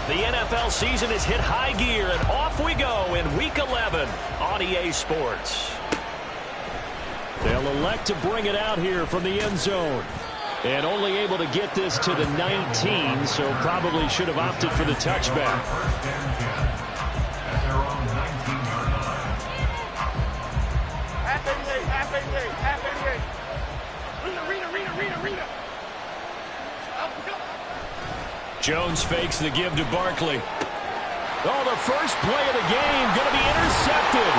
The NFL season has hit high gear, and off we go in Week 11 on EA Sports. They'll elect to bring it out here from the end zone. And only able to get this to the 19, so probably should have opted for the touchback. Jones fakes the give to Barkley. Oh, the first play of the game going to be intercepted.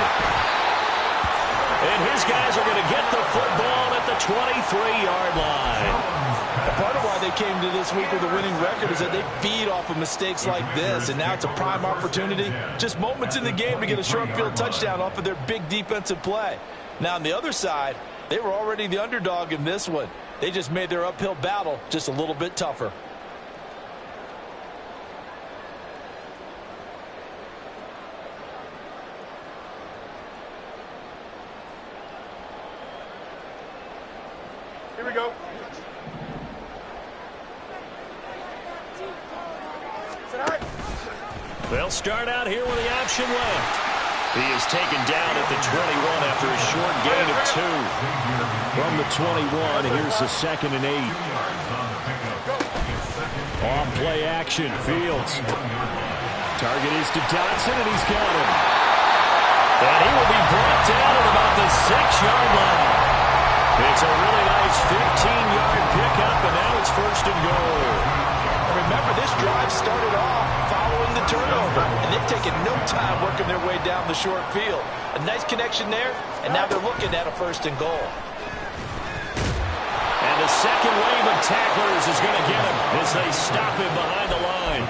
And his guys are going to get the football at the 23-yard line. Part of why they came to this week with a winning record is that they feed off of mistakes like this, and now it's a prime opportunity. Just moments in the game to get a short field touchdown off of their big defensive play. Now, on the other side, they were already the underdog in this one. They just made their uphill battle just a little bit tougher. Here we go. They'll start out here with the option left. He is taken down at the 21 after a short gain of 2. From the 21, here's the 2nd and 8. On play action, Fields. Target is to Dotson, and he's got him. And he will be brought down at about the 6-yard line. It's a really nice 15-yard pickup, and now it's 1st and goal. And remember, this drive started off following the turnover, and they've taken no time working their way down the short field. A nice connection there, and now they're looking at a 1st and goal. And the second wave of tacklers is going to get him as they stop him behind the line.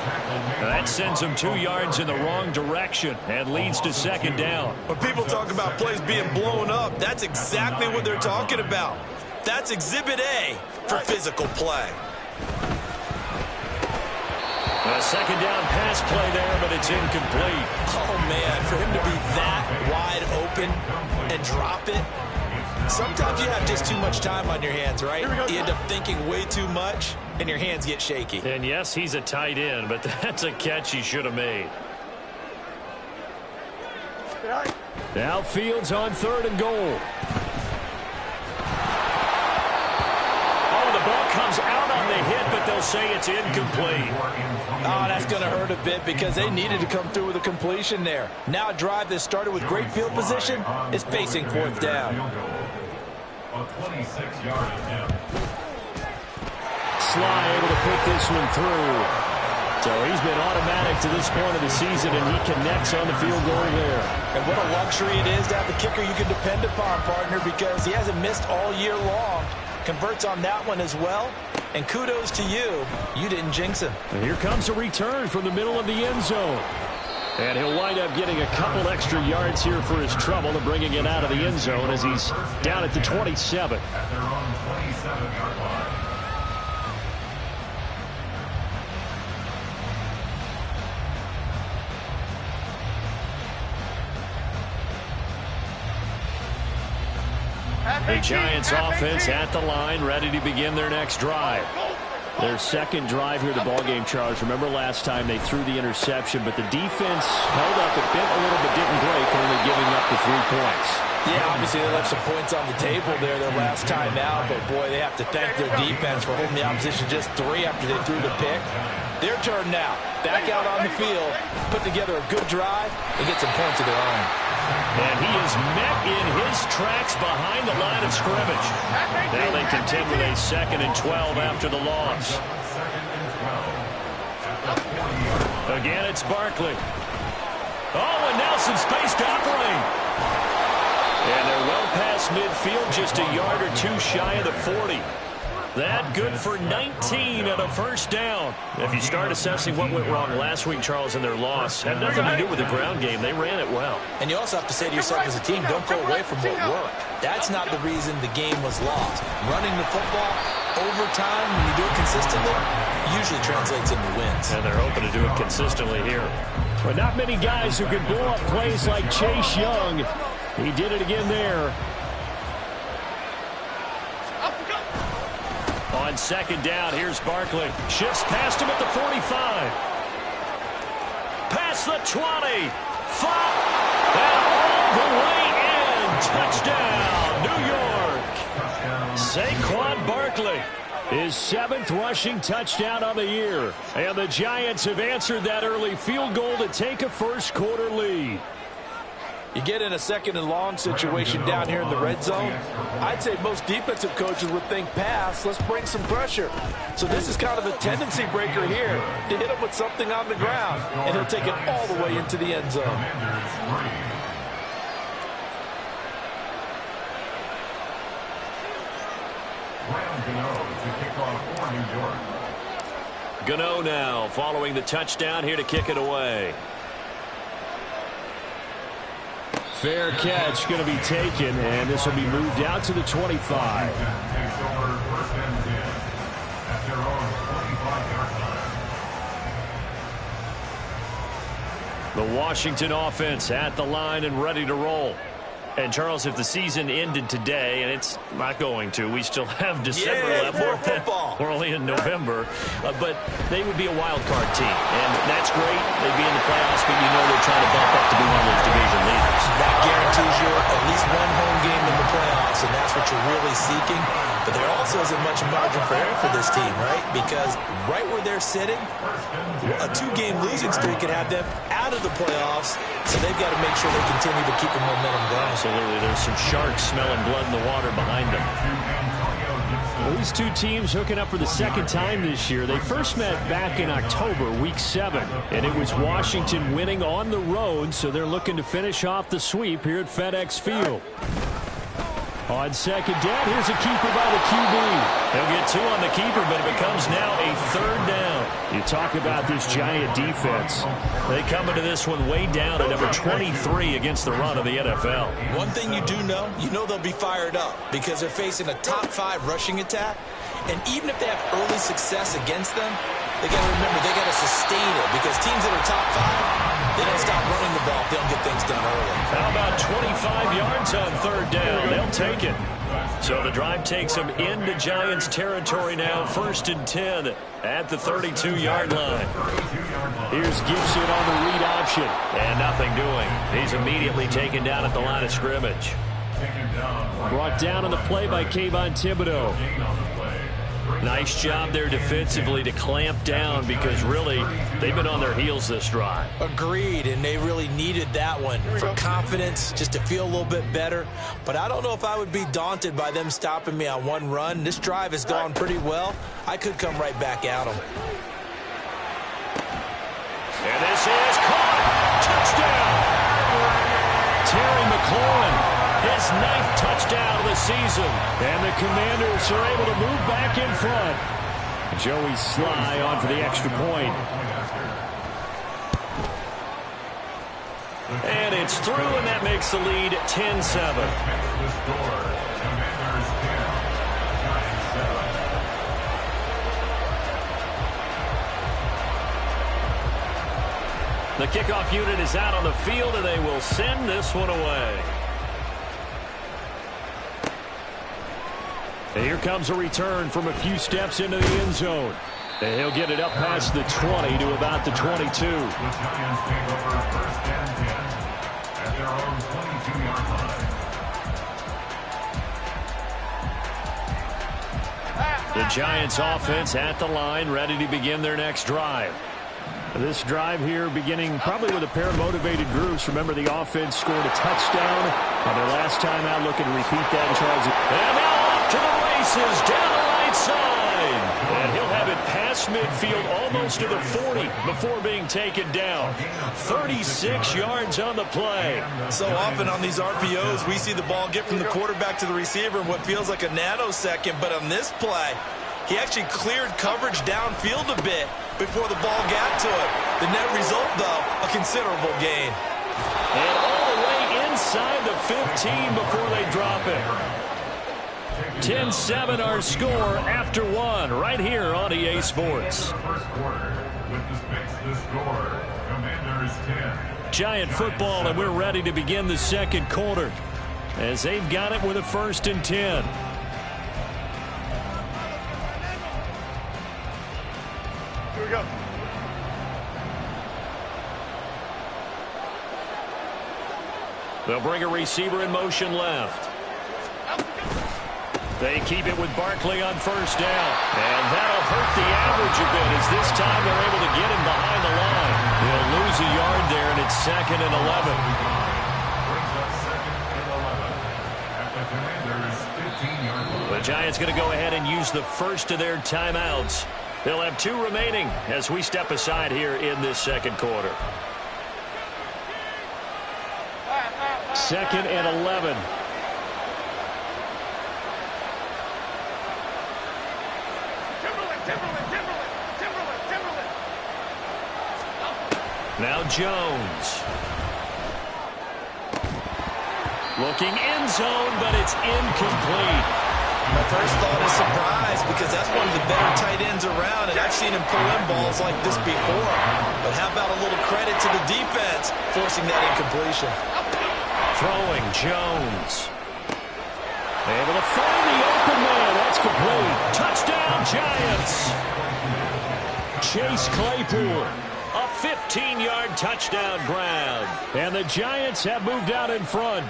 That sends him 2 yards in the wrong direction and leads to 2nd down. When people talk about plays being blown up, that's exactly what they're talking about. That's Exhibit A for physical play. A 2nd down pass play there, but it's incomplete. Oh, man, for him to be that wide open and drop it. Sometimes you have just too much time on your hands, right? You end up thinking way too much, and your hands get shaky. And yes, he's a tight end, but that's a catch he should have made. Now Fields on 3rd and goal. Oh, the ball comes out on the hit, but they'll say it's incomplete. Oh, that's going to hurt a bit because they needed to come through with a completion there. Now a drive that started with great field position is facing 4th down. Sly able to put this one through. So he's been automatic to this point of the season, and he connects on the field goal there. And what a luxury it is to have a kicker you can depend upon, partner, because he hasn't missed all year long. Converts on that one as well. And kudos to you. You didn't jinx him. And here comes a return from the middle of the end zone. And he'll wind up getting a couple extra yards here for his trouble and bringing it out of the end zone as he's down at the 27. The Giants offense at the line, ready to begin their next drive. Their 2nd drive here of the ballgame, Charles. Remember last time they threw the interception, but the defense held up a little bit, didn't break, only giving up the 3 points. Yeah, obviously they left some points on the table there their last time out, but boy, they have to thank their defense for holding the opposition just 3 after they threw the pick. Their turn now. Back out on the field, put together a good drive, and get some points of their own. And he is met in his tracks behind the line of scrimmage. Now they contend with a 2nd and 12 after the loss. Again, it's Barkley. Oh, and now some space to operate. And they're well past midfield, just a yard or 2 shy of the 40. That good for 19 and a 1st down. If you start assessing what went wrong last week, Charles, in their loss, had nothing to do with the ground game. They ran it well. And you also have to say to yourself as a team, don't go away from what worked. That's not the reason the game was lost. Running the football over time, when you do it consistently, usually translates into wins. And they're hoping to do it consistently here. But not many guys who can blow up plays like Chase Young. He did it again there. On 2nd down, here's Barkley. Shifts past him at the 45. across the 20. 5. And all the way in. Touchdown, New York. Saquon Barkley. His 7th rushing touchdown on the year. And the Giants have answered that early field goal to take a first-quarter lead. You get in a second and long situation down here in the red zone. I'd say most defensive coaches would think pass. Let's bring some pressure. So this is kind of a tendency breaker here to hit him with something on the ground. And he'll take it all the way into the end zone. Gano now following the touchdown here to kick it away. Fair catch going to be taken, and this will be moved out to the 25. The Washington offense at the line and ready to roll. And, Charles, if the season ended today, and it's not going to, we still have December left. More football. We're only in November. But they would be a wild card team. And that's great. They'd be in the playoffs, but you know they're trying to bump up to be one of those division leaders. That guarantees you at least one home game in the playoffs, and that's what you're really seeking. But there also isn't much margin for error for this team, right? Because right where they're sitting, a 2-game losing streak could have them out of the playoffs, so they've got to make sure they continue to keep the momentum going. Absolutely. There's some sharks smelling blood in the water behind them. Well, these two teams hooking up for the second time this year. They first met back in October, week 7, and it was Washington winning on the road, so they're looking to finish off the sweep here at FedEx Field. On second down, here's a keeper by the QB. They'll get 2 on the keeper, but it becomes now a 3rd down. You talk about this Giant defense. They come into this one way down at number 23 against the run of the NFL. One thing you do know, they'll be fired up because they're facing a top 5 rushing attack. And even if they have early success against them, they got to remember they got to sustain it because teams that are top 5, they don't stop running the ball if they don't get things done early. How about 25 yards on 3rd down? They'll take it. So the drive takes them into Giants territory now, 1st and 10 at the 32-yard line. Here's Gibson on the read option, and nothing doing. He's immediately taken down at the line of scrimmage. Brought down on the play by Kayvon Thibodeau. Nice job there defensively to clamp down because really they've been on their heels this drive. Agreed, and they really needed that one for confidence, just to feel a little bit better. But I don't know if I would be daunted by them stopping me on one run. This drive has gone pretty well. I could come right back at them. And this is caught. Touchdown. Terry McLaurin. His 9th touchdown of the season. And the Commanders are able to move back in front. Joey Sly on for the extra point. And it's through, and that makes the lead 10-7. The kickoff unit is out on the field, and they will send this one away. And here comes a return from a few steps into the end zone. And he'll get it up past the 20 to about the 22. The Giants offense at the line, ready to begin their next drive. This drive here beginning probably with a pair of motivated groups. Remember, the offense scored a touchdown on their last time out. Looking to repeat that, Charles. And now off to the races down the right side. And he'll have it past midfield almost to the 40 before being taken down. 36 yards on the play. So often on these RPOs, we see the ball get from the quarterback to the receiver in what feels like a nanosecond. But on this play, he actually cleared coverage downfield a bit before the ball got to it. The net result, though, a considerable gain. And all the way inside the 15 before they drop it. 10-7 our score after 1 right here on EA Sports. Giant football, and we're ready to begin the second quarter as they've got it with a 1st and 10. Here we go. They'll bring a receiver in motion left. They keep it with Barkley on first down. And that'll hurt the average a bit as this time they're able to get him behind the line. He'll lose a yard there, and it's 2nd and 11. The Giants going to go ahead and use the first of their timeouts. They'll have 2 remaining as we step aside here in this second quarter. 2nd and 11. Now Jones. Looking end zone, but it's incomplete. My first thought is surprise because that's one of the better tight ends around, and I've seen him pull in balls like this before. But how about a little credit to the defense forcing that incompletion? Throwing Jones. Able to find the open man. That's complete. Touchdown, Giants. Chase Claypool. A 15-yard touchdown grab. And the Giants have moved out in front.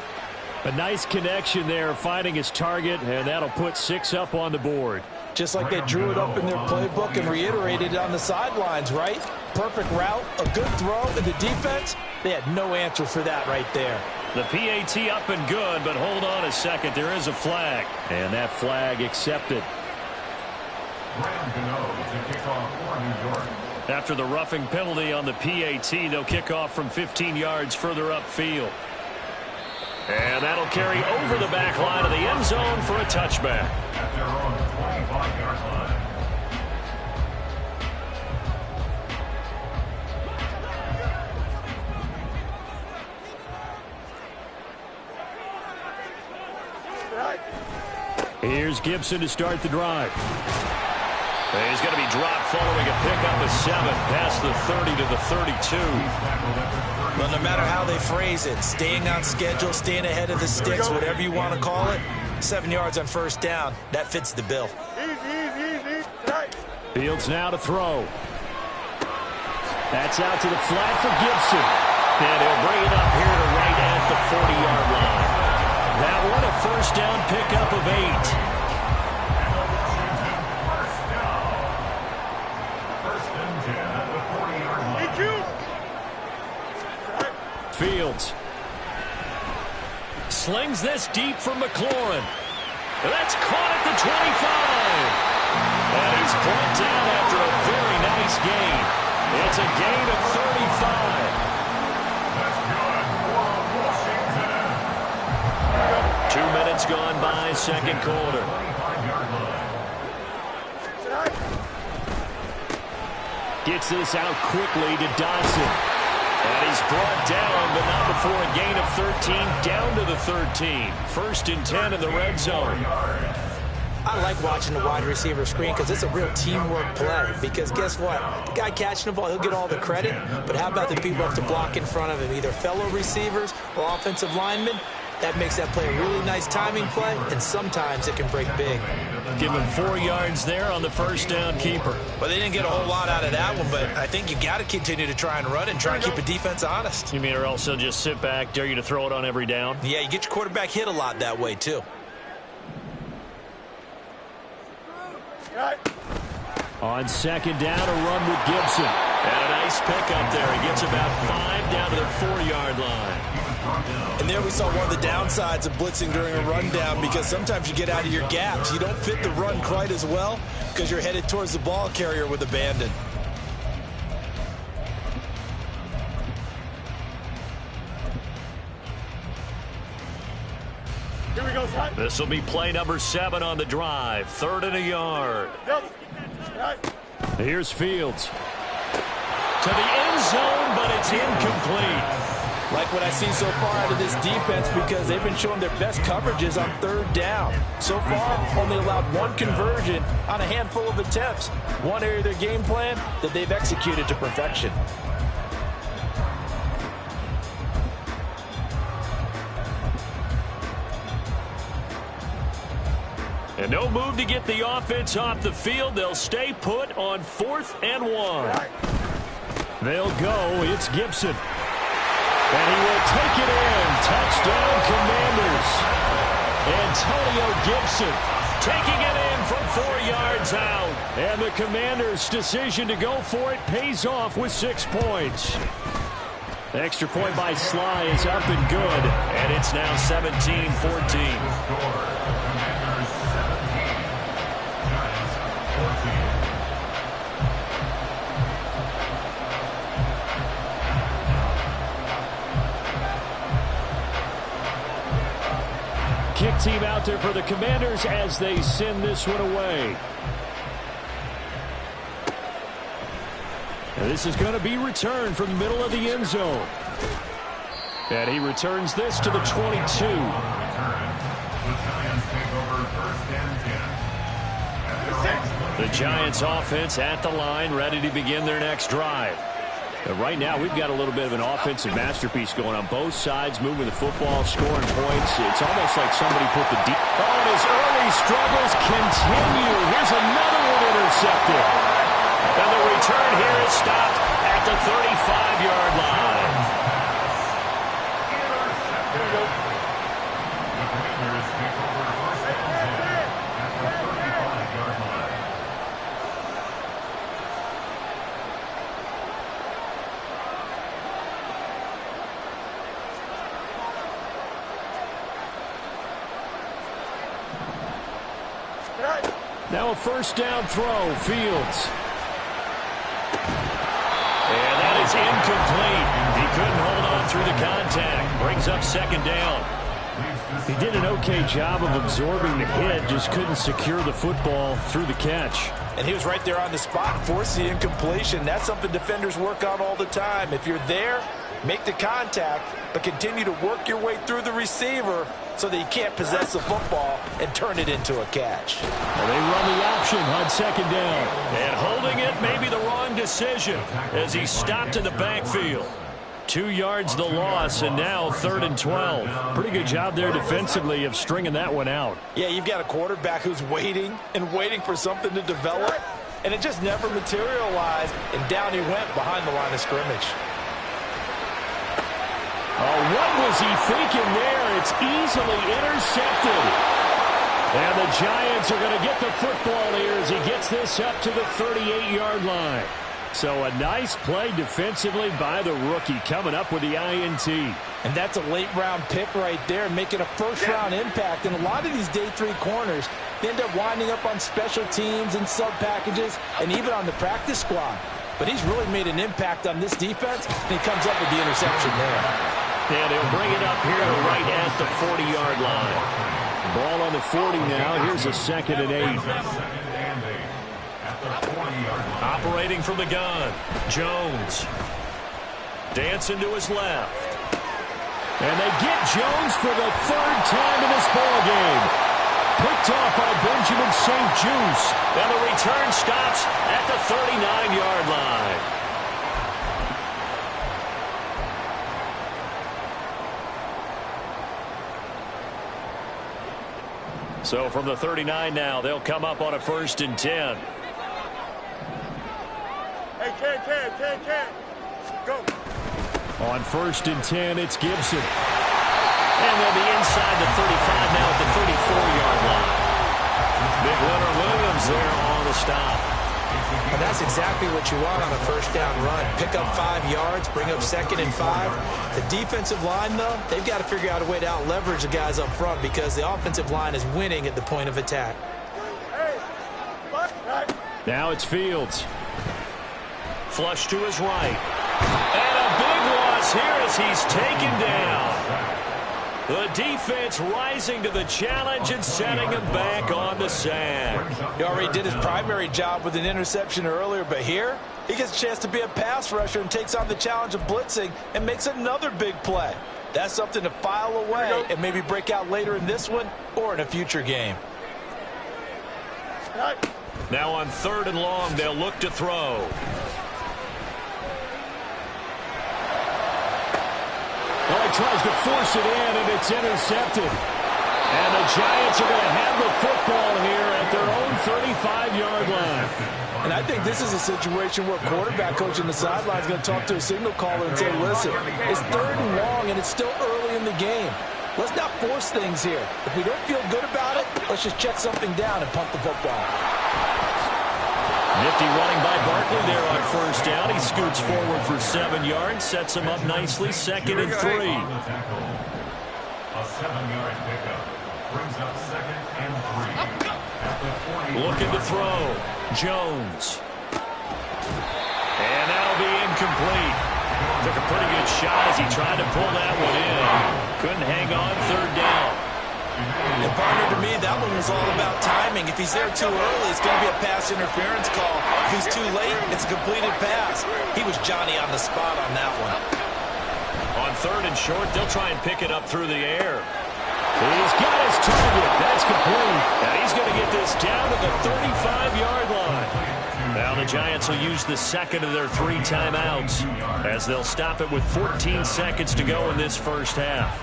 A nice connection there, finding his target, and that'll put 6 up on the board. Just like they drew it up in their playbook and reiterated it on the sidelines, right? Perfect route, a good throw, and the defense, they had no answer for that right there. The PAT up and good, but hold on a second. There is a flag, and that flag accepted. After the roughing penalty on the PAT, they'll kick off from 15 yards further upfield. And that'll carry over the back line of the end zone for a touchback. At their own 25-yard line. Here's Gibson to start the drive. He's going to be dropped following a pickup of 7 past the 30 to the 32. Well, no matter how they phrase it, staying on schedule, staying ahead of the sticks, whatever you want to call it, 7 yards on first down, that fits the bill. Fields now to throw. That's out to the flat for Gibson. And he'll bring it up here to right at the 40-yard line. That one a first down pickup of 8. Fields slings this deep from McLaurin. That's caught at the 25. And he's brought down after a very nice gain. It's a gain of 35. That's good. 2 minutes gone by, second quarter. Gets this out quickly to Dodson. And he's brought down, but not before a gain of 13, down to the 13. 1st and 10 in the red zone. I like watching the wide receiver screen because it's a real teamwork play. Because guess what? The guy catching the ball, he'll get all the credit. But how about the people up to block in front of him, either fellow receivers or offensive linemen? That makes that play a really nice timing play, and sometimes it can break big. Give him 4 yards there on the first down keeper. Well, they didn't get a whole lot out of that one, but I think you got to continue to try and run and try and keep a defense honest. You mean or else they'll just sit back, dare you to throw it on every down? Yeah, you get your quarterback hit a lot that way, too. On second down, a run with Gibson. And a nice pickup there. He gets about 5 down to their 4-yard line. And there we saw one of the downsides of blitzing during a rundown because sometimes you get out of your gaps. You don't fit the run quite as well because you're headed towards the ball carrier with abandon. Here we go, son. This will be play number 7 on the drive. 3rd and a yard. Here's Fields. To the end zone, but it's incomplete. Like what I've seen so far out of this defense because they've been showing their best coverages on 3rd down. So far, only allowed 1 conversion on a handful of attempts. One area of their game plan that they've executed to perfection. And no move to get the offense off the field. They'll stay put on 4th and 1. They'll go. It's Gibson. And he will take it in. Touchdown, Commanders. Antonio Gibson taking it in from 4 yards out. And the Commanders' decision to go for it pays off with 6 points. The extra point by Sly is up and good. And it's now 17-14. Kick team out there for the Commanders as they send this one away. And this is going to be returned from the middle of the end zone. And he returns this to the 22. The Giants offense at the line, ready to begin their next drive. But right now, we've got a little bit of an offensive masterpiece going on both sides, moving the football, scoring points. It's almost like somebody put the deep. Oh, and his early struggles continue. Here's another one intercepted. And the return here is stopped at the 35-yard line. Now a first down throw, Fields. And that is incomplete. He couldn't hold on through the contact. Brings up second down. He did an okay job of absorbing the hit, just couldn't secure the football through the catch. And he was right there on the spot and forced the incompletion. That's something defenders work on all the time. If you're there, make the contact, but continue to work your way through the receiver so that you can't possess the football and turn it into a catch. Well, they run the option on second down. And holding it may be the wrong decision as he stopped in the backfield. 2 yards the loss, and now 3rd and 12. Pretty good job there defensively of stringing that one out. Yeah, you've got a quarterback who's waiting and waiting for something to develop, and it just never materialized, and down he went behind the line of scrimmage. Oh, what was he thinking there? It's easily intercepted. And the Giants are going to get the football here as he gets this up to the 38-yard line. So a nice play defensively by the rookie coming up with the INT. And that's a late-round pick right there, making a first-round impact. And a lot of these day 3 corners end up winding up on special teams and sub-packages and even on the practice squad. But he's really made an impact on this defense, and he comes up with the interception there. And he'll bring it up here right at the 40-yard line. Ball on the 40 now. Here's a 2nd and 8. Operating from the gun, Jones. Dancing to his left. And they get Jones for the 3rd time in this ballgame. Picked off by Benjamin St. Juste. And the return stops at the 39-yard line. So from the 39 now, they'll come up on a 1st and 10. Hey, Ken. Go. On 1st and 10, it's Gibson. And they'll be inside the 35 now at the 34-yard line. Big Leonard Williams there on the stop. And that's exactly what you want on a first down run. Pick up 5 yards, bring up 2nd and 5. The defensive line, though, they've got to figure out a way to out-leverage the guys up front because the offensive line is winning at the point of attack. Now it's Fields. Flush to his right. And a big loss here as he's taken down. The defense rising to the challenge and setting him back on the sack. He already did his primary job with an interception earlier, but here he gets a chance to be a pass rusher and takes on the challenge of blitzing and makes another big play. That's something to file away and maybe break out later in this one or in a future game. Now on 3rd and long, they'll look to throw. Well, he tries to force it in, and it's intercepted. And the Giants are going to have the football here at their own 35-yard line. And I think this is a situation where quarterback coach on the sideline is going to talk to a signal caller and say, listen, it's 3rd and long, and it's still early in the game. Let's not force things here. If we don't feel good about it, let's just check something down and punt the football. Nifty running by Barkley there on 1st down. He scoots forward for 7 yards, sets him up nicely, 2nd and 3. A 7-yard pickup brings up 2nd and 3. Looking to throw. Jones. And that'll be incomplete. Took a pretty good shot as he tried to pull that one in. Couldn't hang on, 3rd down. And partner, to me, that one was all about timing. If he's there too early, it's going to be a pass interference call. If he's too late, it's a completed pass. He was Johnny on the spot on that one. On 3rd and short, they'll try and pick it up through the air. He's got his target. That's complete. And he's going to get this down to the 35-yard line. Now the Giants will use the 2nd of their 3 timeouts as they'll stop it with 14 seconds to go in this 1st half.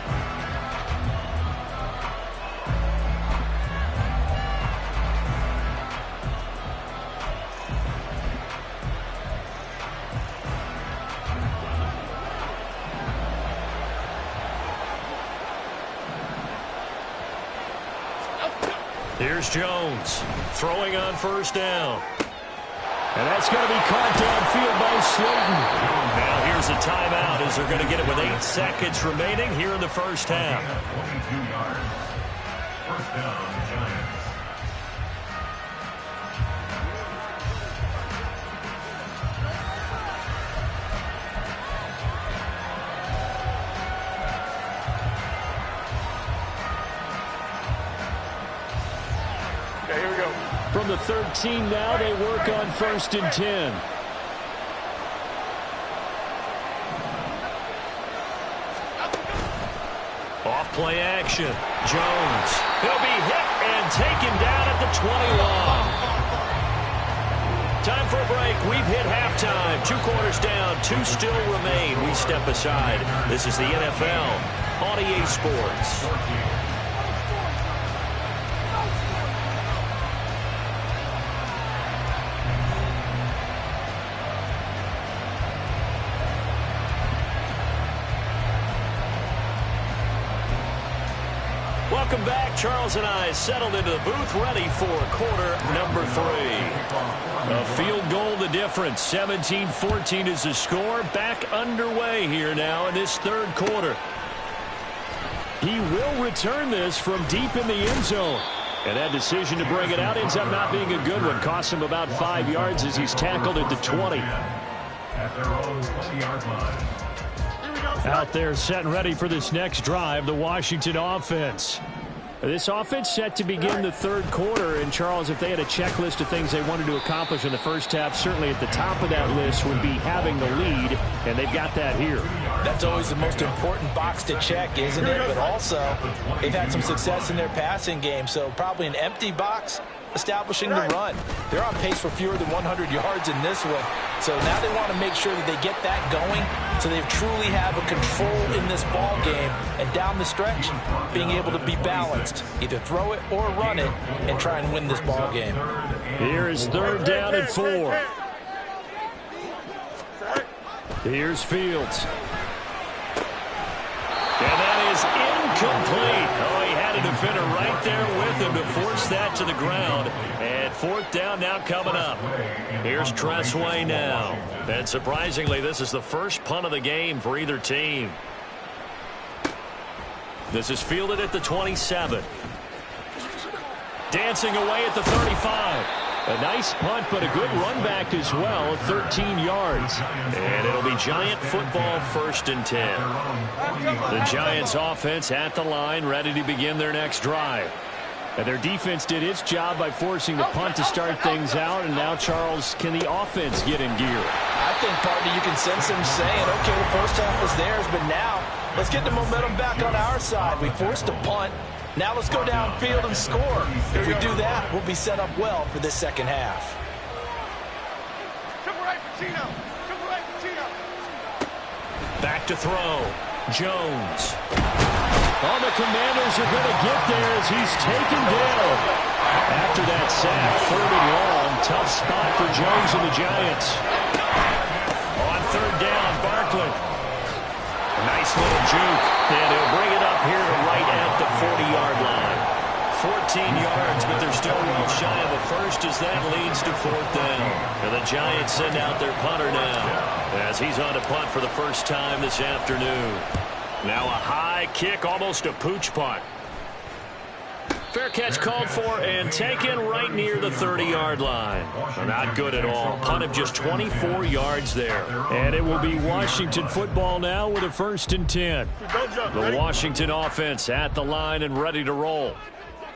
Here's Jones throwing on 1st down. And that's going to be caught downfield by Slayton. Now here's a timeout as they're going to get it with 8 seconds remaining here in the 1st half. 22 yards. 1st down, Giants. Here we go. From the 13 now, they work on 1st and 10. Off play action. Jones. He'll be hit and taken down at the 21. Time for a break. We've hit halftime. 2 quarters down. 2 still remain. We step aside. This is the NFL on EA Sports. Welcome back. Charles and I settled into the booth, ready for quarter number 3. A field goal the difference. 17-14 is the score. Back underway here now in this 3rd quarter. He will return this from deep in the end zone. And that decision to bring it out ends up not being a good one. Cost him about 5 yards as he's tackled at the 20. At their own 20-yard line. Out there set and ready for this next drive, the Washington offense. This offense set to begin the 3rd quarter. And, Charles, if they had a checklist of things they wanted to accomplish in the 1st half, certainly at the top of that list would be having the lead, and they've got that here. That's always the most important box to check, isn't it? But also, they've had some success in their passing game, so probably an empty box establishing the run. They're on pace for fewer than 100 yards in this one. So now they want to make sure that they get that going so they truly have a control in this ball game. And down the stretch, being able to be balanced. Either throw it or run it and try and win this ball game. Here is 3rd down and 4. Here's Fields. And that is incomplete. Oh, he had a defender right there with him to force that to the ground. And 4th down now coming up. Here's Tressway now. And surprisingly, this is the first punt of the game for either team. This is fielded at the 27. Dancing away at the 35. A nice punt, but a good run back as well, 13 yards. And it'll be Giant football 1st and 10. The Giants offense at the line, ready to begin their next drive. And their defense did its job by forcing the punt to start things out. And now, Charles, can the offense get in gear? I think, partner, you can sense them saying, okay, the 1st half was theirs, but now let's get the momentum back on our side. We forced a punt. Now let's go downfield and score. If we do that, we'll be set up well for this 2nd half. Back to throw. Jones. Oh, the Commanders are going to get there as he's taken down. After that sack, 3rd and long, tough spot for Jones and the Giants. On 3rd down, Barkley. Nice little juke, and he'll bring it up here to right at the 40-yard line. 14 yards, but they're still well shy of the first as that leads to 4th down. And the Giants send out their punter now as he's on to punt for the first time this afternoon. Now a high kick, almost a pooch punt. Fair catch called for and taken right near the 30-yard line. Not good at all. Punt of just 24 yards there. And it will be Washington football now with a 1st and 10. The Washington offense at the line and ready to roll.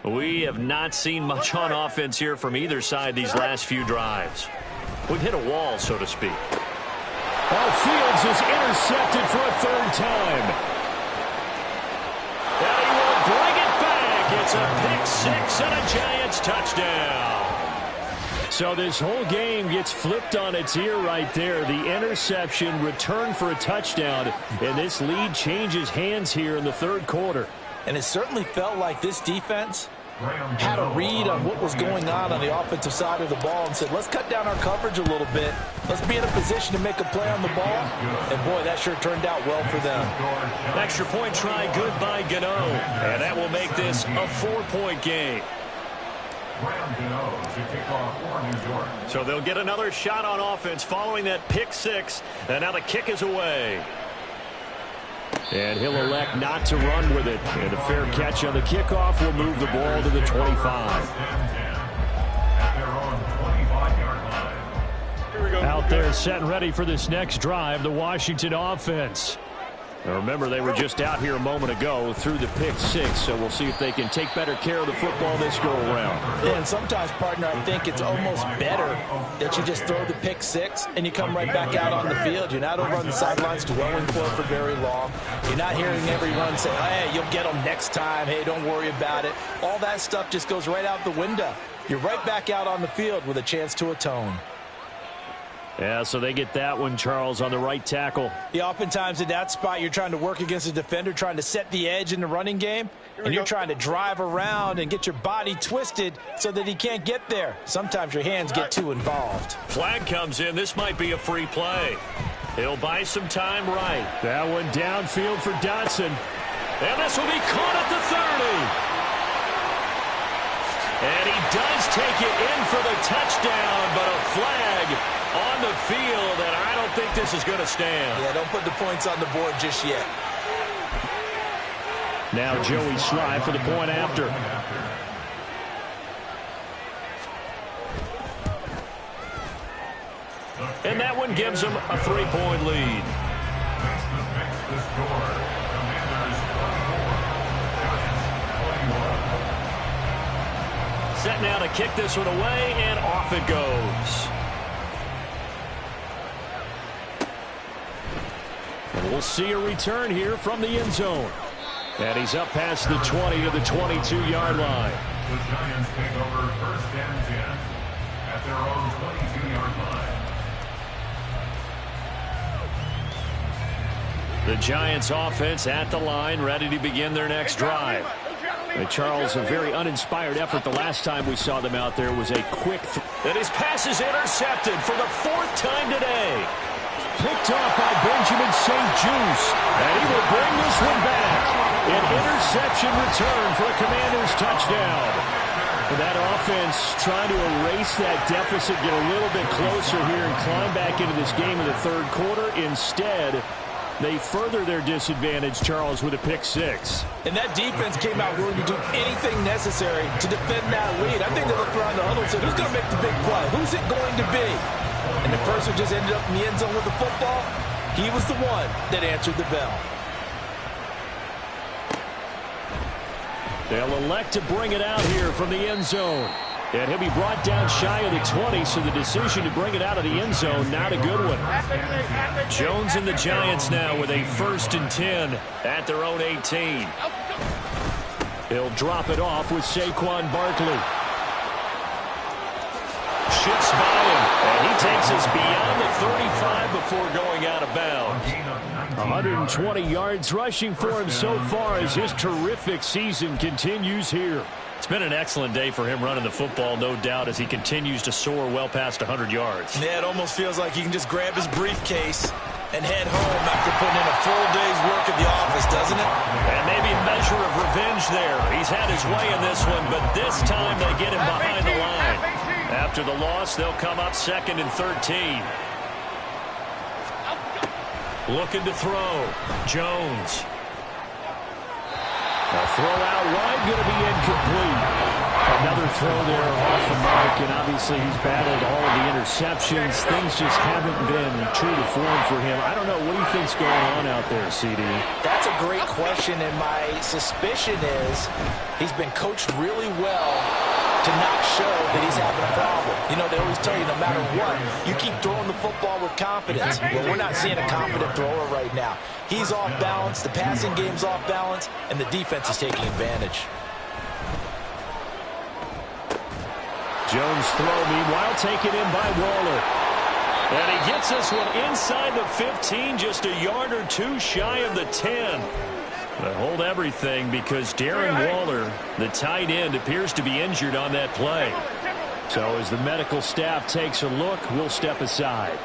We have not seen much on offense here from either side these last few drives. We've hit a wall, so to speak. Well, Fields is intercepted for a 3rd time. And he will bring it back. It's a pick 6 and a Giants touchdown. So this whole game gets flipped on its ear right there. The interception, return for a touchdown, and this lead changes hands here in the 3rd quarter. And it certainly felt like this defense had a read on what was going on the offensive side of the ball and said, let's cut down our coverage a little bit. Let's be in a position to make a play on the ball. And, boy, that sure turned out well for them. Extra point try good by Gano. And that will make this a 4-point game. So they'll get another shot on offense following that pick 6. And now the kick is away. And he'll elect not to run with it. And a fair catch on the kickoff will move the ball to the 25. Out there set and ready for this next drive, the Washington offense. Now remember, they were just out here a moment ago through the pick 6, so we'll see if they can take better care of the football this go-around. Yeah, and sometimes, partner, I think it's almost better that you just throw the pick 6 and you come right back out on the field. You're not over on the sidelines dwelling for very long. You're not hearing everyone say, hey, you'll get them next time. Hey, don't worry about it. All that stuff just goes right out the window. You're right back out on the field with a chance to atone. Yeah, so they get that one, Charles, on the right tackle. Yeah, oftentimes in that spot, you're trying to work against a defender, trying to set the edge in the running game, and you're trying to drive around and get your body twisted so that he can't get there. Sometimes your hands get too involved. Flag comes in. This might be a free play. He'll buy some time right. That one downfield for Dotson. And this will be caught at the 30. And he does take it in for the touchdown, but a flag on the field, and I don't think this is going to stand. Yeah, don't put the points on the board just yet. Now Joey Sly for the point after. And that one gives them a 3-point lead. Set now to kick this one away, and off it goes. And we'll see a return here from the end zone. And he's up past the 20 to the 22-yard line. The Giants take over 1st and 10 at their own 22-yard line. The Giants offense at the line, ready to begin their next drive. Charles, a very uninspired effort the last time we saw them out there was a quick and his pass is intercepted for the 4th time today. Picked off by Benjamin St. Juice, and he will bring this one back. An interception return for a Commanders touchdown. And that offense trying to erase that deficit, get a little bit closer here and climb back into this game in the 3rd quarter. Instead, they further their disadvantage, Charles, with a pick 6. And that defense came out willing to do anything necessary to defend that lead. I think they looked around the huddle and said, who's going to make the big play? Who's it going to be? And the person who just ended up in the end zone with the football, he was the one that answered the bell. They'll elect to bring it out here from the end zone. And he'll be brought down shy of the 20, so the decision to bring it out of the end zone, not a good one. Jones and the Giants now with a 1st and 10 at their own 18. He'll drop it off with Saquon Barkley. Shifts by him, and he takes us beyond the 35 before going out of bounds. 120 yards rushing for him so far as his terrific season continues here. It's been an excellent day for him running the football, no doubt, as he continues to soar well past 100 yards. Yeah, it almost feels like he can just grab his briefcase and head home after putting in a full day's work at the office, doesn't it? And maybe a measure of revenge there. He's had his way in this one, but this time they get him behind the line. After the loss, they'll come up 2nd and 13. Looking to throw. Jones. A throw out wide, going to be incomplete. Another throw there off the mark, and obviously he's battled all of the interceptions. Things just haven't been true to form for him. I don't know. What do you think's going on out there, CD? That's a great question, and my suspicion is he's been coached really well to not show that he's having a problem. You know, they always tell you no matter what, you keep throwing the football with confidence. Well, we're not seeing a confident thrower right now. He's off balance, the passing game's off balance, and the defense is taking advantage. Jones throw, meanwhile, taken in by Waller. And he gets this one inside the 15, just a yard or two shy of the 10. They hold everything because Darren Waller, the tight end, appears to be injured on that play. So as the medical staff takes a look, we'll step aside.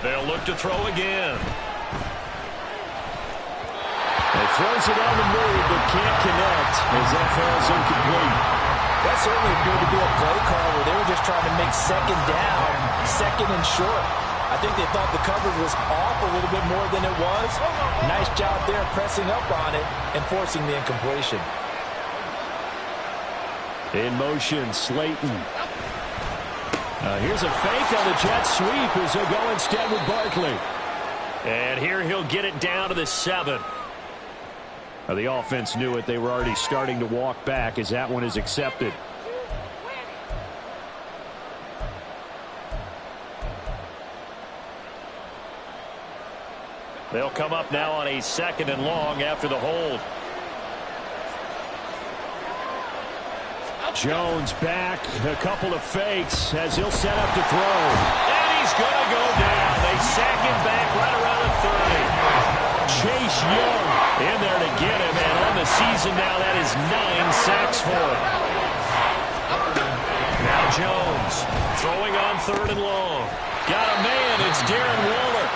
They'll look to throw again. He throws it on the move, but can't connect as that falls incomplete. That certainly appeared to be a play call where they were just trying to make second down, second and short. I think they thought the coverage was off a little bit more than it was. Nice job there pressing up on it and forcing the incompletion. In motion, Slayton. Here's a fake on the jet sweep as he'll go instead with Barkley. And here he'll get it down to the 7. The offense knew it. They were already starting to walk back as that one is accepted. They'll come up now on a 2nd and long after the hold. Jones back, a couple of fakes as he'll set up to throw. And he's going to go down. They sack him back right around the 30. Chase Young in there to get him, and on the season now that is 9 sacks for him. Now Jones throwing on 3rd and long. Got a man, it's Darren Waller.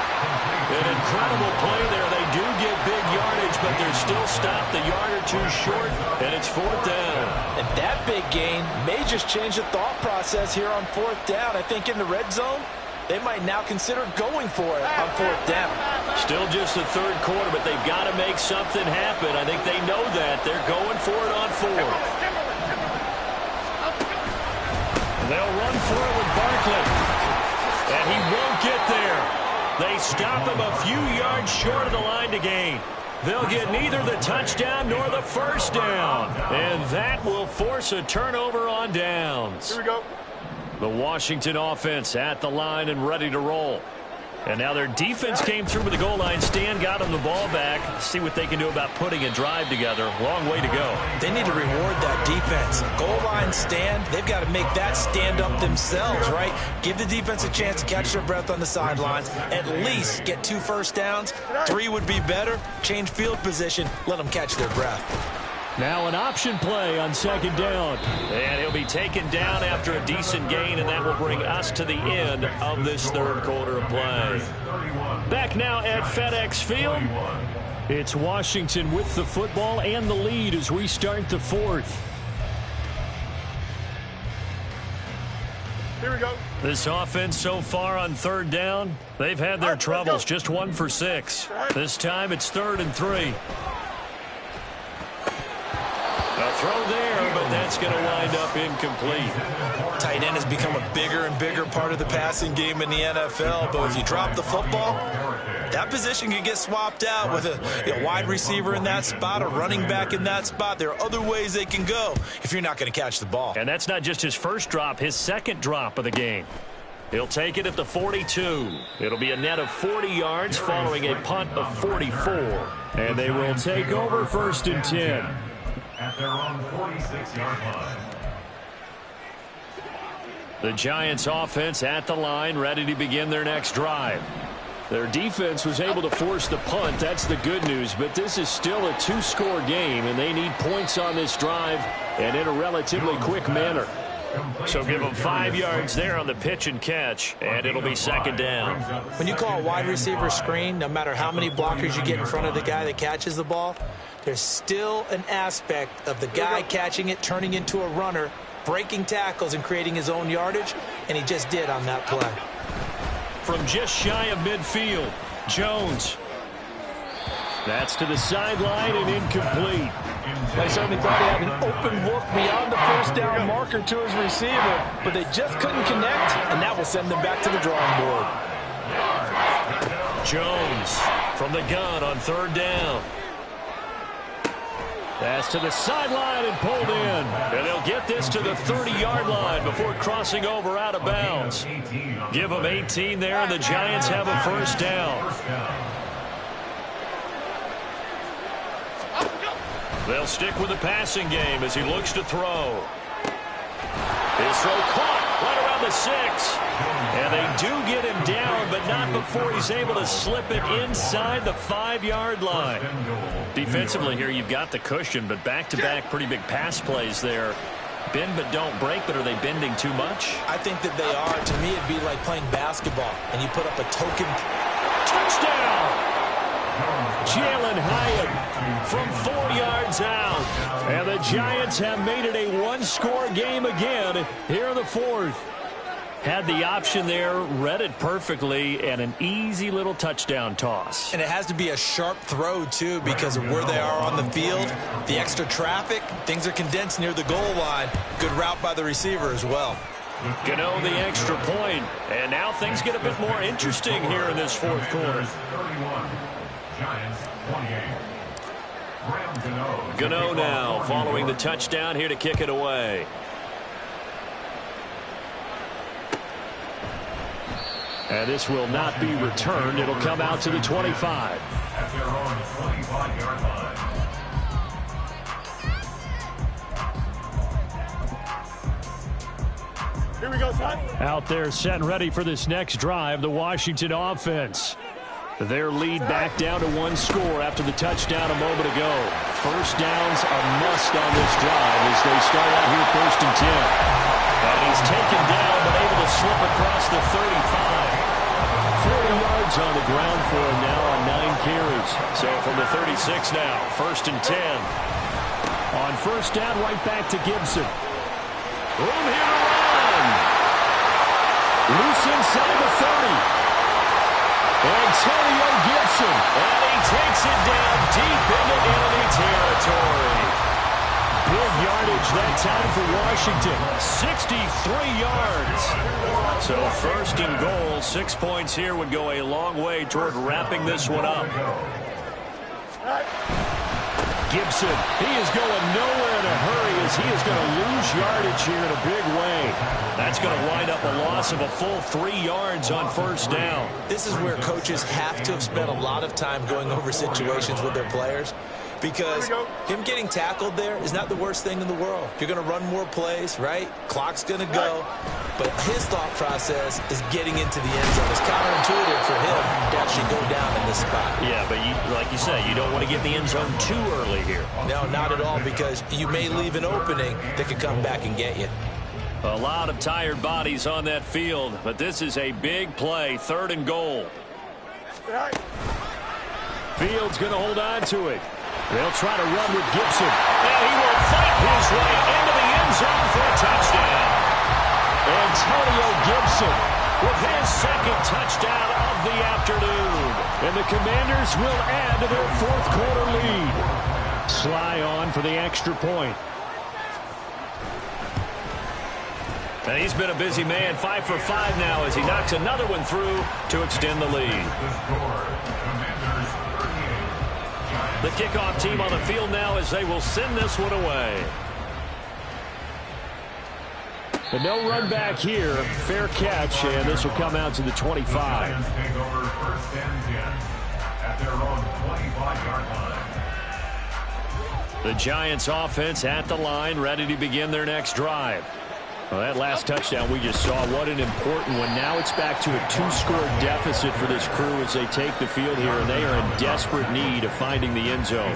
An incredible play there. They do get big yardage, but they're still stopped a yard or two short, and it's 4th down. And that big gain may just change the thought process here on 4th down. I think in the red zone, they might now consider going for it on 4th down. Still just the 3rd quarter, but they've got to make something happen. I think they know that. They're going for it on 4th. They'll run for it with Barkley. And he won't get there. They stop him a few yards short of the line to gain. They'll get neither the touchdown nor the 1st down. And that will force a turnover on downs. Here we go. The Washington offense at the line and ready to roll. And now their defense came through with the goal line stand, got them the ball back. See what they can do about putting a drive together. Long way to go. They need to reward that defense. Goal line stand, they've got to make that stand up themselves, right? Give the defense a chance to catch their breath on the sidelines. At least get 2 first downs. 3 would be better. Change field position. Let them catch their breath. Now an option play on 2nd down. And he'll be taken down after a decent gain, and that will bring us to the end of this 3rd quarter of play. Back now at FedEx Field. It's Washington with the football and the lead as we start the 4th. Here we go. This offense so far on 3rd down, they've had their troubles. Just 1 for 6. This time it's 3rd and 3. A throw there, but that's going to wind up incomplete. Tight end has become a bigger and bigger part of the passing game in the NFL, but if you drop the football, that position can get swapped out with a wide receiver in that spot, a running back in that spot. There are other ways they can go if you're not going to catch the ball. And that's not just his first drop, his 2nd drop of the game. He'll take it at the 42. It'll be a net of 40 yards following a punt of 44. And they will take over 1st and 10. At their own 46-yard line. The Giants offense at the line, ready to begin their next drive. Their defense was able to force the punt. That's the good news. But this is still a 2-score game, and they need points on this drive and in a relatively quick manner. So give them 5 yards there on the pitch and catch, and it'll be second down. When you call a wide receiver screen, no matter how many blockers you get in front of the guy that catches the ball, there's still an aspect of the guy catching it, turning into a runner, breaking tackles and creating his own yardage, and he just did on that play. From just shy of midfield, Jones. That's to the sideline and incomplete. They certainly thought he had an open look beyond the first down marker to his receiver, but they just couldn't connect, and that will send them back to the drawing board. Jones from the gun on third down. That's to the sideline and pulled in. And they'll get this to the 30-yard line before crossing over out of bounds. Give them 18 there, and the Giants have a first down. They'll stick with the passing game as he looks to throw. His throw caught right around the 6. And they do get him down, but not before he's able to slip it inside the 5-yard line. Defensively here, you've got the cushion, but back-to-back pretty big pass plays there. Bend but don't break, but are they bending too much? I think that they are. To me, it'd be like playing basketball, and you put up a token. Touchdown! Jalen Hyatt from 4 yards out. And the Giants have made it a 1-score game again here in the fourth. Had the option there, read it perfectly, and an easy little touchdown toss. And it has to be a sharp throw, too, because of where they are on the field, the extra traffic, things are condensed near the goal line. Good route by the receiver as well. Gano the extra point, and now things get a bit more interesting here in this fourth quarter. Gano now following the touchdown here to kick it away. And this will not be returned. It'll come out to the 25. At their own 25-yard line. Here we go, son. Out there set and ready for this next drive, the Washington offense. Their lead back down to 1 score after the touchdown a moment ago. First down's a must on this drive as they start out here 1st and 10. And he's taken down but able to slip across the 35. 40 yards on the ground for him now on 9 carries. So from the 36 now, 1st and 10. On first down, right back to Gibson. Room here to run. Loose inside the 30. Antonio Gibson, and he takes it down deep into enemy territory. Big yardage that time for Washington, 63 yards. So 1st and goal, 6 points here would go a long way toward wrapping this one up. Gibson, he is going nowhere in a hurry as he is going to lose yardage here in a big way. That's going to wind up a loss of a full 3 yards on first down. This is where coaches have to have spent a lot of time going over situations with their players, because him getting tackled there is not the worst thing in the world. You're going to run more plays, right? Clock's going to go. But his thought process is getting into the end zone. It's counterintuitive for him to actually go down in this spot. Yeah, but like you say, you don't want to get in the end zone too early here. No, not at all, because you may leave an opening that could come back and get you. A lot of tired bodies on that field, but this is a big play, 3rd and goal. Fields going to hold on to it. They'll try to run with Gibson. And he will fight his way into the end zone for a touchdown. Antonio Gibson with his 2nd touchdown of the afternoon. And the Commanders will add to their 4th quarter lead. Sly on for the extra point. And he's been a busy man, 5 for 5 now as he knocks another one through to extend the lead. The kickoff team on the field now as they will send this one away. But no run back here. Fair catch, and this will come out to the 25. Take over 1st and 10 at their own 25-yard line. The Giants offense at the line, ready to begin their next drive. Well, that last touchdown we just saw, what an important one. Now it's back to a 2-score deficit for this crew as they take the field here, and they are in desperate need of finding the end zone.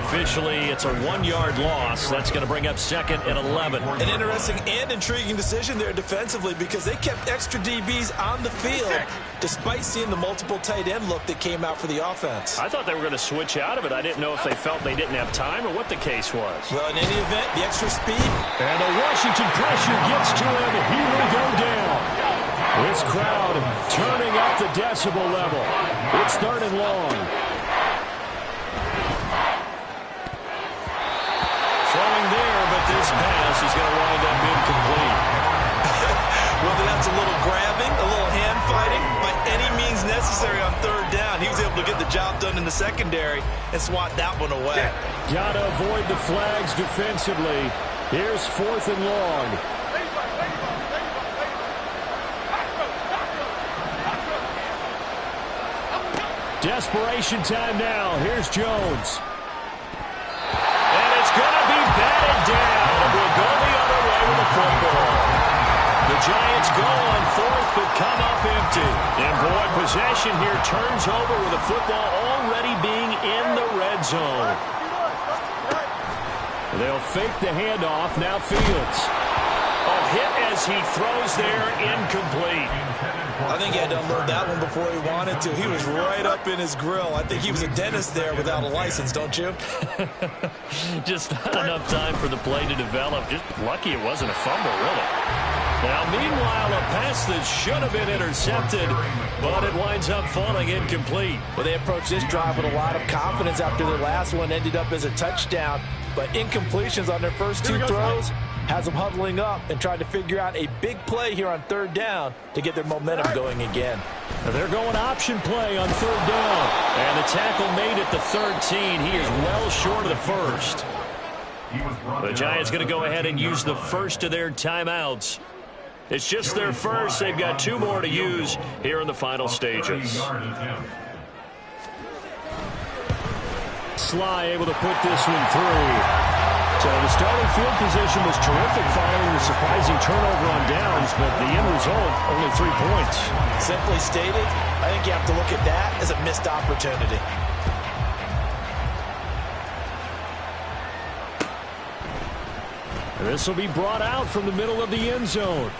Officially, it's a 1-yard loss. That's going to bring up second and 11. An interesting and intriguing decision there defensively because they kept extra DBs on the field despite seeing the multiple tight end look that came out for the offense. I thought they were going to switch out of it. I didn't know if they felt they didn't have time or what the case was. Well, in any event, the extra speed. And the Washington pressure gets to him. He will go down. This crowd turning up the decibel level. It's third and long. Throwing there, but this pass is going to wind up incomplete. Whether that's a little grabbing, a little hand fighting, by any means necessary on third down, he was able to get the job done in the secondary and swat that one away. Got to avoid the flags defensively. Here's fourth and long. Desperation time now. Here's Jones. And it's going to be batted down. And we'll go the other way with the football. The Giants go on fourth, but come up empty. And boy, possession here turns over with the football already being in the red zone. They'll fake the handoff. Now Fields. A hit as he throws there, incomplete. I think he had to unload that one before he wanted to. He was right up in his grill. I think he was a dentist there without a license, don't you? Just not enough time for the play to develop. Just lucky it wasn't a fumble, really. Now, meanwhile, a pass that should have been intercepted, but it winds up falling incomplete. Well, they approached this drive with a lot of confidence after their last one ended up as a touchdown, but incompletions on their first two throws has them huddling up and trying to figure out a big play here on third down to get their momentum going again. They're going option play on third down. And the tackle made at the 13. He is well short of the first. The Giants going to go ahead and use the first of their timeouts. It's just their first. They've got 2 more to use here in the final stages. Sly able to put this one through. So the starting field position was terrific following the surprising turnover on downs, but the end result, only 3 points. Simply stated, I think you have to look at that as a missed opportunity. This will be brought out from the middle of the end zone.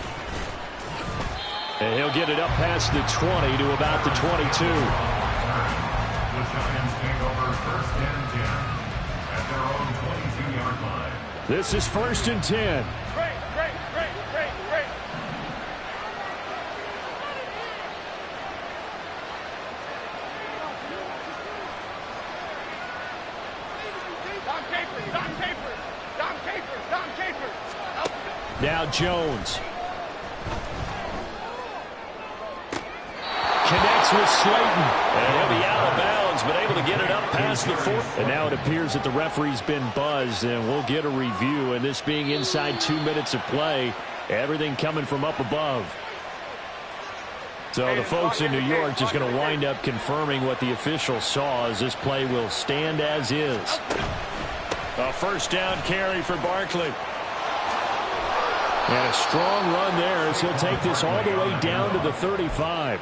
And he'll get it up past the 20 to about the 22. The Giants take over first and 10 at their own 22-yard line. This is first and 10. Great. Don Capers. Now Jones. Connects with Slayton. And he'll be out of bounds, but able to get it up past the 4. And now it appears that the referee's been buzzed, and we'll get a review. And this being inside 2 minutes of play, everything coming from up above. So the folks in New York just going to wind up confirming what the official saw, as this play will stand as is. A first down carry for Barkley. And a strong run there as he'll take this all the way down to the 35.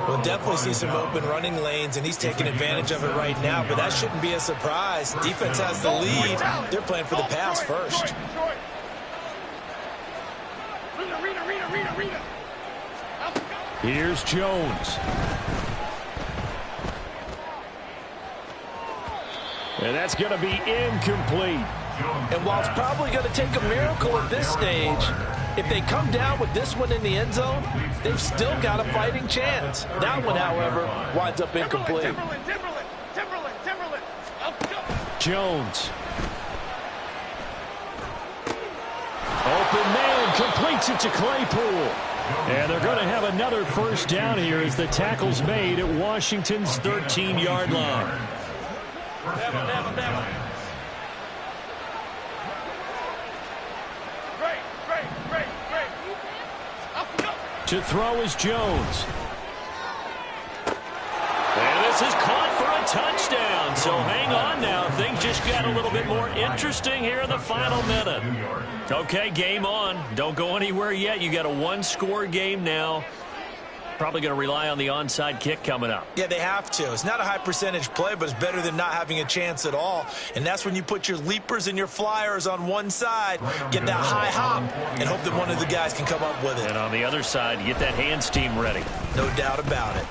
We'll definitely see some open running lanes, and he's taking advantage of it right now, but that shouldn't be a surprise. Defense has the lead. They're playing for the pass first. Here's Jones. And that's going to be incomplete. And while it's probably going to take a miracle at this stage, if they come down with this one in the end zone, they've still got a fighting chance. That one, however, winds up incomplete. Timberland. Jones. Open man, completes it to Claypool. And they're going to have another first down here as the tackle's made at Washington's 13-yard line. To throw is Jones. And this is caught for a touchdown. So hang on now. Things just got a little bit more interesting here in the final minute. Okay, game on. Don't go anywhere yet. You got a one-score game now. Probably going to rely on the onside kick coming up. Yeah, they have to. It's not a high percentage play, but it's better than not having a chance at all. And that's when you put your leapers and your flyers on one side, get that high hop, and hope that one of the guys can come up with it. And on the other side, get that hands team ready. No doubt about it.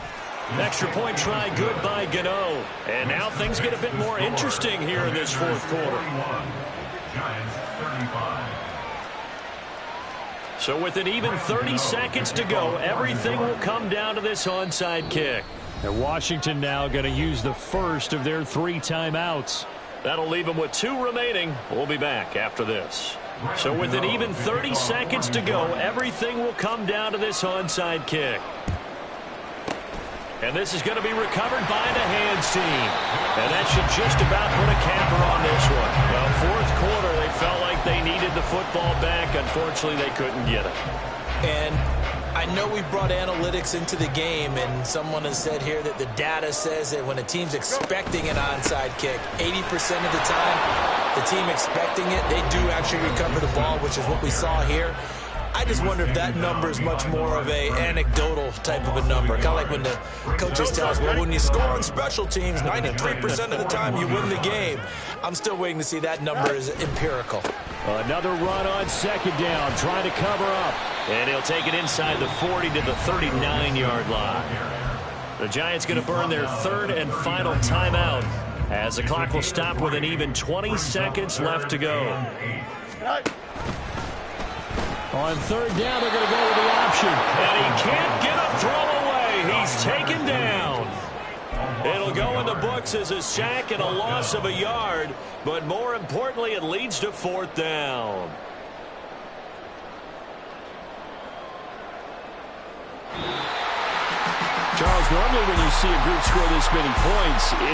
Extra point try good by Gano. And now things get a bit more interesting here in this fourth quarter. Giants 35. So with an even 30 seconds to go, everything will come down to this onside kick. And Washington now going to use the first of their 3 timeouts. That'll leave them with 2 remaining. We'll be back after this. So with an even 30 seconds to go, everything will come down to this onside kick. And this is going to be recovered by the hands team. And that should just about put a capper on this one. Well, fourth quarter, they felt like they needed the football back. Unfortunately, they couldn't get it. And I know we brought analytics into the game, and someone has said here that the data says that when a team's expecting an onside kick, 80% of the time, the team expecting it, they do actually recover the ball, which is what we saw here. I just wonder if that number is much more of a anecdotal type of a number. Kind of like when the coaches tell us, well, when you score on special teams, 93% of the time you win the game. I'm still waiting to see that number is empirical. Another run on second down, trying to cover up. And he'll take it inside the 40 to the 39-yard line. The Giants going to burn their third and final timeout as the clock will stop with an even 20 seconds left to go. On third down, they're going to go with the option. And he can't get a throw away. He's taken down. It'll go in the books as a sack and a loss of a yard. But more importantly, it leads to fourth down. Charles, normally when you see a group score this many points, it's